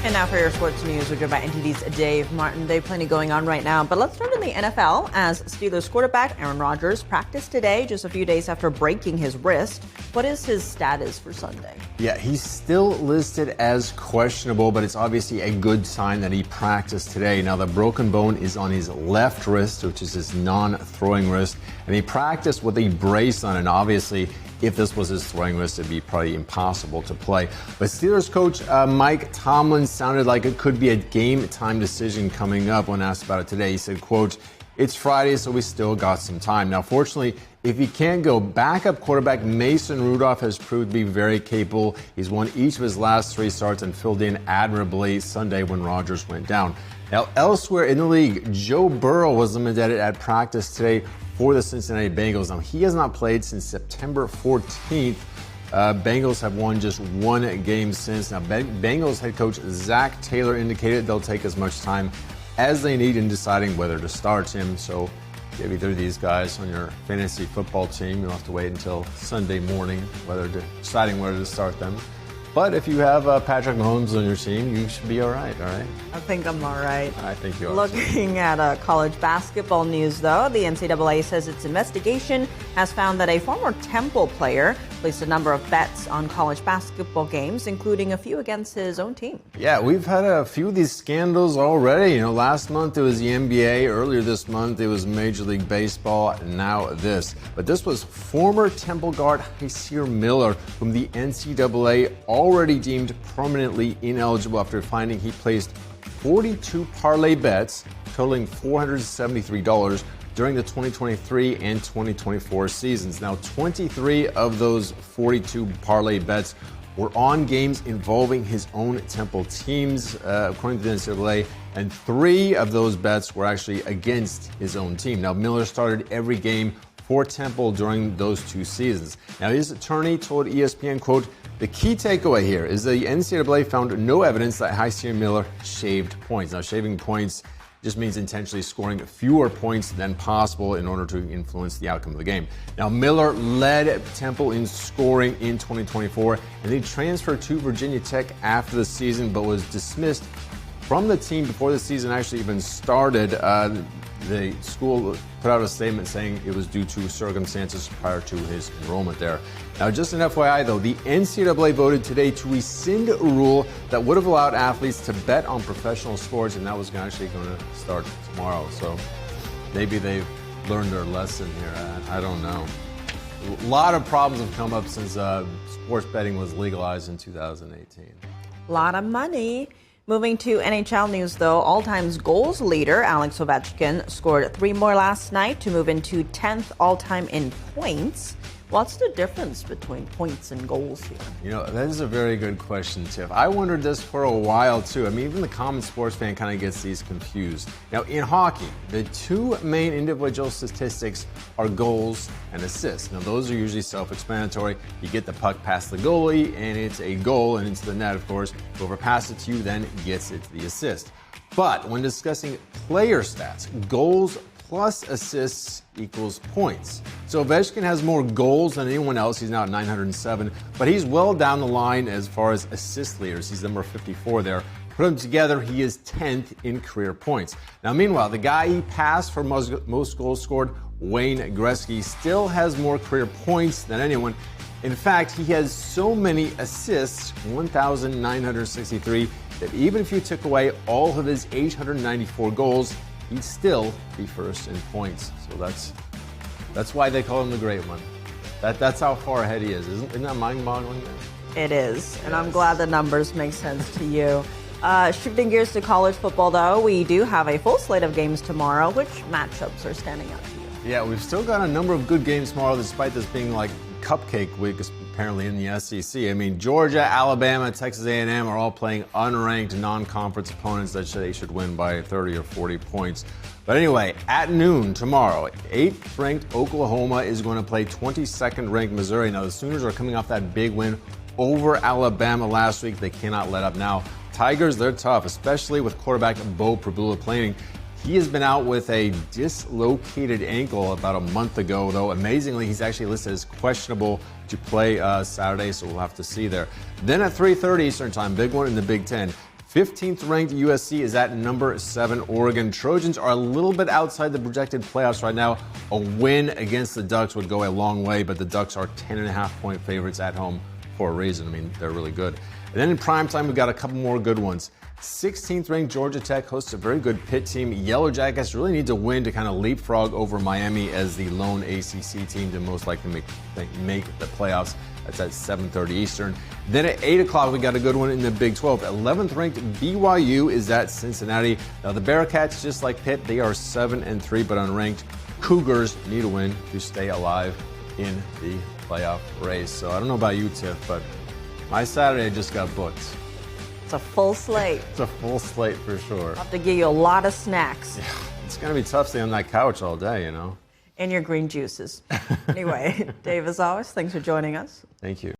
And now for your sports news, we're joined by NTD's Dave Martin. They have plenty going on right now, but let's start in the NFL as Steelers quarterback Aaron Rodgers practiced today just a few days after breaking his wrist. What is his status for Sunday? Yeah, he's still listed as questionable, but it's obviously a good sign that he practiced today. Now, the broken bone is on his left wrist, which is his non-throwing wrist, and he practiced with a brace on, and obviously if this was his throwing wrist, it'd be probably impossible to play. But Steelers coach Mike Tomlin sounded like it could be a game-time decision coming up when asked about it today. He said, quote, "It's Friday, so we still got some time." Now, fortunately, if he can't go, backup quarterback Mason Rudolph has proved to be very capable. He's won each of his last 3 starts and filled in admirably Sunday when Rodgers went down. Now, elsewhere in the league, Joe Burrow was limited at practice today for the Cincinnati Bengals. Now, he has not played since September 14th. Bengals have won just 1 game since. Now, Bengals head coach Zach Taylor indicated they'll take as much time as they need in deciding whether to start him. So if either of these guys on your fantasy football team, you'll have to wait until Sunday morning deciding whether to start them. But if you have Patrick Mahomes on your team, you should be all right? I think I'm all right. I think you are. Looking at college basketball news, though, the NCAA says its investigation has found that a former Temple player placed a number of bets on college basketball games, including a few against his own team. Yeah, we've had a few of these scandals already. You know, last month it was the NBA. Earlier this month it was Major League Baseball. Now this. But this was former Temple guard Hysier Miller, whom the NCAA already deemed permanently ineligible after finding he placed 42 parlay bets totaling $473 during the 2023 and 2024 seasons. Now, 23 of those 42 parlay bets were on games involving his own Temple teams, according to the NCAA, and 3 of those bets were actually against his own team. Now, Miller started every game for Temple during those 2 seasons. Now, his attorney told ESPN, quote, "The key takeaway here is the NCAA found no evidence that Hysier Miller shaved points." Now, shaving points just means intentionally scoring fewer points than possible in order to influence the outcome of the game. Now, Miller led Temple in scoring in 2024, and he transferred to Virginia Tech after the season, but was dismissed from the team before the season actually even started. The school put out a statement saying it was due to circumstances prior to his enrollment there. Now, just an FYI, though, the NCAA voted today to rescind a rule that would have allowed athletes to bet on professional sports, and that was actually going to start tomorrow. So maybe they've learned their lesson here. I don't know. A lot of problems have come up since sports betting was legalized in 2018. A lot of money. Moving to NHL news, though, all-time goals leader Alex Ovechkin scored 3 more last night to move into 10th all-time in points. What's the difference between points and goals here? You know, that is a very good question, Tiff. I wondered this for a while, too. I mean, even the common sports fan kind of gets these confused. Now, in hockey, the 2 main individual statistics are goals and assists. Now, those are usually self-explanatory. You get the puck past the goalie, and it's a goal, and into the net, of course. Whoever passes it to you then gets it the assist. But when discussing player stats, goals plus assists equals points. So Ovechkin has more goals than anyone else. He's now at 907, but he's well down the line as far as assist leaders. He's number 54 there. Put them together, he is 10th in career points. Now, meanwhile, the guy he passed for most goals scored, Wayne Gretzky, still has more career points than anyone. In fact, he has so many assists, 1,963, that even if you took away all of his 894 goals, he'd still be first in points. So that's why they call him the Great One. That's how far ahead he is. Isn't that mind-boggling? It is, and I'm glad the numbers make sense to you. Shifting gears to college football, though, we do have a full slate of games tomorrow. Which matchups are standing out to you? Yeah, we've still got a number of good games tomorrow, despite this being like cupcake week, apparently, in the SEC. I mean, Georgia, Alabama, Texas A&M are all playing unranked non-conference opponents that they should win by 30 or 40 points. But anyway, at noon tomorrow, 8th-ranked Oklahoma is going to play 22nd-ranked Missouri. Now, the Sooners are coming off that big win over Alabama last week. They cannot let up now. Tigers, they're tough, especially with quarterback Bo Prabula playing. He has been out with a dislocated ankle about a month ago, though amazingly he's actually listed as questionable to play Saturday, so we'll have to see there. Then at 3:30 Eastern Time, big one in the Big Ten. 15th ranked USC is at number 7 Oregon. Trojans are a little bit outside the projected playoffs right now. A win against the Ducks would go a long way, but the Ducks are 10.5-point favorites at home for a reason. I mean, they're really good. And then in primetime, we've got a couple more good ones. 16th ranked Georgia Tech hosts a very good Pitt team. Yellow Jackets really need to win to kind of leapfrog over Miami as the lone ACC team to most likely make the playoffs. That's at 7:30 Eastern. Then at 8 o'clock, we got a good one in the Big 12. 11th ranked BYU is at Cincinnati. Now the Bearcats, just like Pitt, they are 7-3 but unranked. Cougars need a win to stay alive in the playoff race. So I don't know about you, Tiff, but my Saturday just got booked. It's a full slate. It's a full slate for sure. I'll have to give you a lot of snacks. Yeah, it's going to be tough staying on that couch all day, you know. And your green juices. Anyway, Dave, as always, thanks for joining us. Thank you.